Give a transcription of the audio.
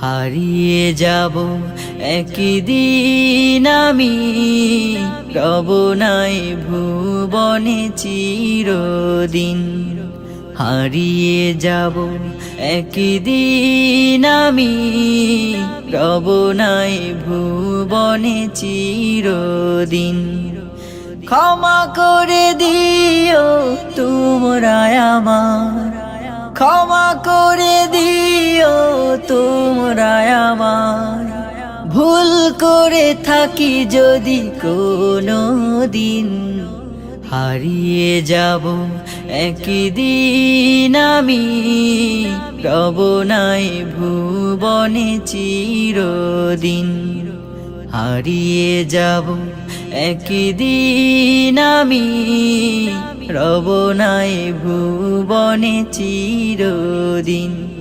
হারিয়ে যাব একদিন আমি, রব নাই ভুবনে চিরদিন। হারিয়ে যাব একদিন আমি, রব নাই ভুবনে চিরদিন। ক্ষমা করে দিও তোমরা আমার, ক্ষমা করে দিও তোমরা আমার। ভুল করে থাকি যদি কোনো দিন, হারিয়ে যাব একদিন আমি, রব নাই ভুবনে চিরদিন। হারিয়ে যাব একদিন আমি, রব নাই ভুবনে চিরদিন।